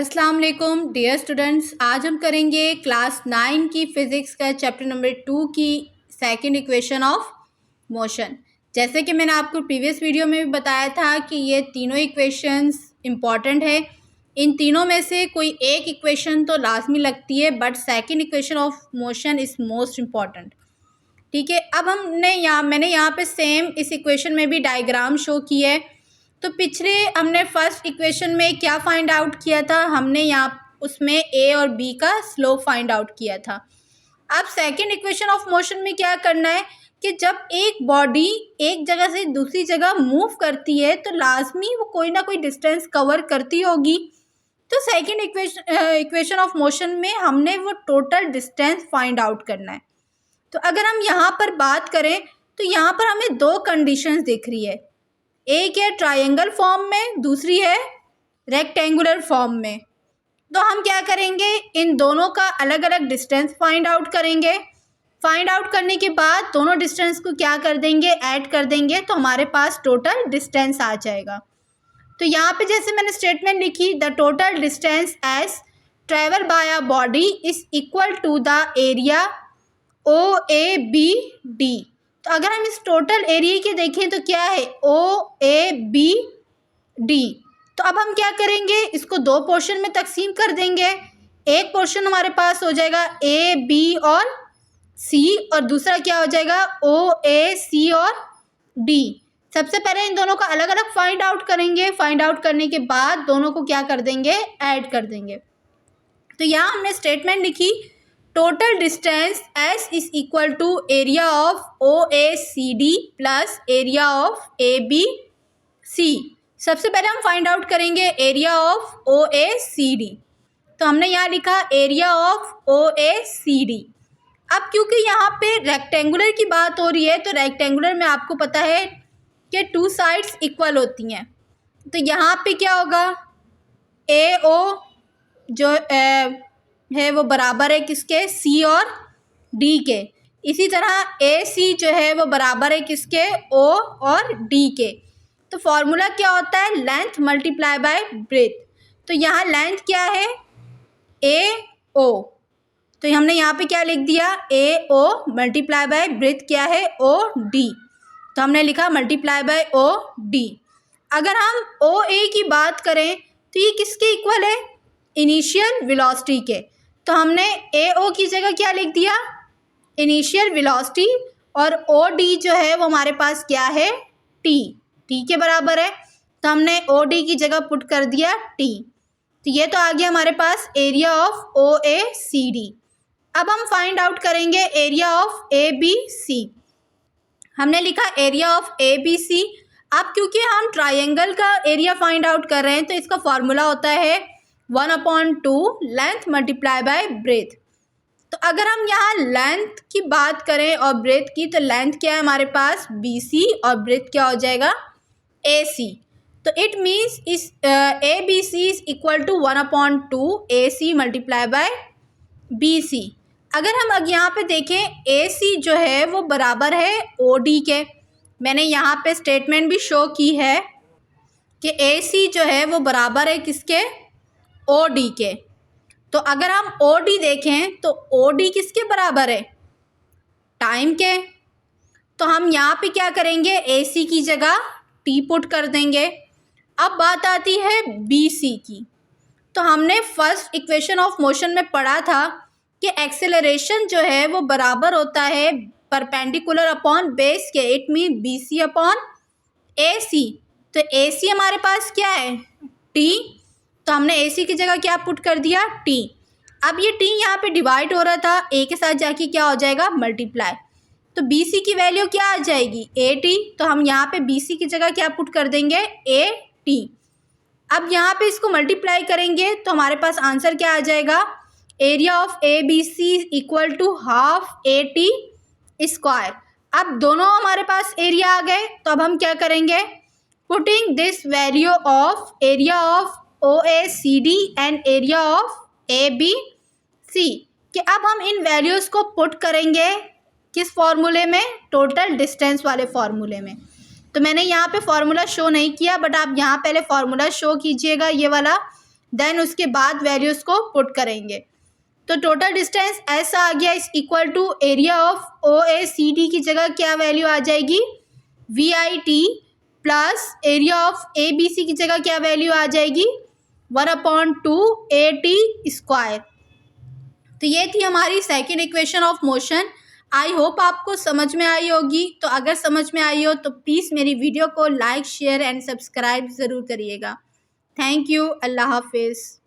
अस्सलाम वालेकुम dear students. आज हम करेंगे क्लास 9 की फ़िज़िक्स का चैप्टर नंबर 2 की सेकंड इक्वेशन ऑफ मोशन। जैसे कि मैंने आपको प्रीवियस वीडियो में भी बताया था कि ये तीनों इक्वेशंस इम्पॉर्टेंट है। इन तीनों में से कोई एक इक्वेशन तो लाजमी लगती है, but second equation of motion is most important. ठीक है, अब मैंने यहाँ पे सेम इस इक्वेशन में भी डायग्राम शो की है। तो पिछले हमने फर्स्ट इक्वेशन में क्या फाइंड आउट किया था, हमने यहाँ उसमें ए और बी का स्लोप फाइंड आउट किया था। अब सेकंड इक्वेशन ऑफ मोशन में क्या करना है कि जब एक बॉडी एक जगह से दूसरी जगह मूव करती है तो लाजमी वो कोई ना कोई डिस्टेंस कवर करती होगी। तो सेकंड इक्वेशन ऑफ मोशन में हमने वो टोटल डिस्टेंस फाइंड आउट करना है। तो अगर हम यहाँ पर बात करें तो यहाँ पर हमें दो कंडीशंस दिख रही है, एक है ट्रायंगल फॉर्म में, दूसरी है रेक्टेंगुलर फॉर्म में। तो हम क्या करेंगे, इन दोनों का अलग अलग डिस्टेंस फाइंड आउट करेंगे। फाइंड आउट करने के बाद दोनों डिस्टेंस को क्या कर देंगे, ऐड कर देंगे, तो हमारे पास टोटल डिस्टेंस आ जाएगा। तो यहाँ पे जैसे मैंने स्टेटमेंट लिखी, the total distance as travel by a body is equal to the area O A B D. तो अगर हम इस टोटल एरिया के देखें तो क्या है, ओ ए बी डी। तो अब हम क्या करेंगे, इसको दो पोर्शन में तकसीम कर देंगे। एक पोर्शन हमारे पास हो जाएगा ए बी और सी, और दूसरा क्या हो जाएगा ओ ए सी और डी। सबसे पहले इन दोनों का अलग अलग फाइंड आउट करेंगे। फाइंड आउट करने के बाद दोनों को क्या कर देंगे, ऐड कर देंगे। तो यहाँ हमने स्टेटमेंट लिखी, total distance S is equal to area of O A C D plus area of A B C. सबसे पहले हम फाइंड आउट करेंगे area of O A C D. तो हमने यहाँ लिखा area of O A C D. अब क्योंकि यहाँ पे रेक्टेंगुलर की बात हो रही है, तो रेक्टेंगुलर में आपको पता है कि टू साइड्स इक्वल होती हैं। तो यहाँ पे क्या होगा, ए ओ जो है वो बराबर है किसके, सी और डी के। इसी तरह ए सी जो है वो बराबर है किसके, ओ और डी के। तो फॉर्मूला क्या होता है, लेंथ मल्टीप्लाई बाय ब्रेथ। तो यहाँ लेंथ क्या है, ए ओ। तो हमने यहाँ पे क्या लिख दिया, ए ओ मल्टीप्लाई बाय ब्रेथ क्या है, ओ डी। तो हमने लिखा मल्टीप्लाई बाय ओ डी। अगर हम ओ ए की बात करें तो ये किसके इक्वल है, इनिशियल वेलोसिटी के। तो हमने ए ओ की जगह क्या लिख दिया, इनिशियल वेलोसिटी, और ओ डी जो है वो हमारे पास क्या है, टी के बराबर है। तो हमने ओ डी की जगह पुट कर दिया टी। तो ये तो आ गया हमारे पास area of O A C D. अब हम फाइंड आउट करेंगे area of A B C. हमने लिखा area of A B C. अब क्योंकि हम ट्रायंगल का एरिया फाइंड आउट कर रहे हैं तो इसका फॉर्मूला होता है 1/2 लेंथ मल्टीप्लाई बाय ब्रेथ। तो अगर हम यहाँ लेंथ की बात करें और ब्रेथ की, तो लेंथ क्या है हमारे पास बी सी और ब्रेथ क्या हो जाएगा ए सी। तो इट मीन्स इस A B C is equal to 1/2 A C multiply by B C. अगर हम यहाँ पे देखें, ए सी जो है वो बराबर है ओ डी के। मैंने यहाँ पे स्टेटमेंट भी शो की है कि ए सी जो है वो बराबर है किसके, ओ डी के। तो अगर हम ओ डी देखें तो ओ डी किसके बराबर है, टाइम के। तो हम यहाँ पे क्या करेंगे, ए सी की जगह टी पुट कर देंगे। अब बात आती है बी सी की। तो हमने फर्स्ट इक्वेशन ऑफ मोशन में पढ़ा था कि एक्सेलरेशन जो है वो बराबर होता है परपेंडिकुलर अपॉन बेस के, it mean B C upon A C. तो ए सी हमारे पास क्या है, टी। तो हमने ए सी की जगह क्या पुट कर दिया, टी। अब ये टी यहाँ पे डिवाइड हो रहा था, ए के साथ जाके क्या हो जाएगा, मल्टीप्लाई। तो बी सी की वैल्यू क्या आ जाएगी, ए टी। तो हम यहाँ पे बी सी की जगह क्या पुट कर देंगे, ए टी। अब यहाँ पे इसको मल्टीप्लाई करेंगे तो हमारे पास आंसर क्या आ जाएगा, area of A B C equal to half A T square. अब दोनों हमारे पास एरिया आ गए। तो अब हम क्या करेंगे, putting this value of area of O A C D and area of A B C, कि अब हम इन वैल्यूज़ को पुट करेंगे किस फॉर्मूले में, टोटल डिस्टेंस वाले फॉर्मूले में। तो मैंने यहाँ पे फॉर्मूला शो नहीं किया, बट आप यहाँ पहले फॉर्मूला शो कीजिएगा, ये वाला देन उसके बाद वैल्यूज़ को पुट करेंगे। तो टोटल डिस्टेंस ऐसा आ गया is equal to area of OACD की जगह क्या वैल्यू आ जाएगी VIT plus area of ABC की जगह क्या वैल्यू आ जाएगी 1/2 AT स्क्वायर। तो ये थी हमारी second equation of motion. I hope आपको समझ में आई होगी। तो अगर समझ में आई हो तो प्लीज़ मेरी वीडियो को लाइक शेयर एंड सब्सक्राइब ज़रूर करिएगा। Thank you. अल्लाह हाफिज़।